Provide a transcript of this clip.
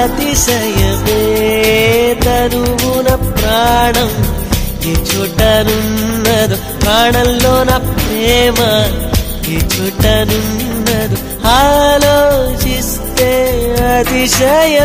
అతిశయమే తనువున ప్రాణం ఈ చోటనున్నదు ప్రాణంలో నా ప్రేమ ఈ చోటనున్నదు ఆలోచిస్తే అతిశయం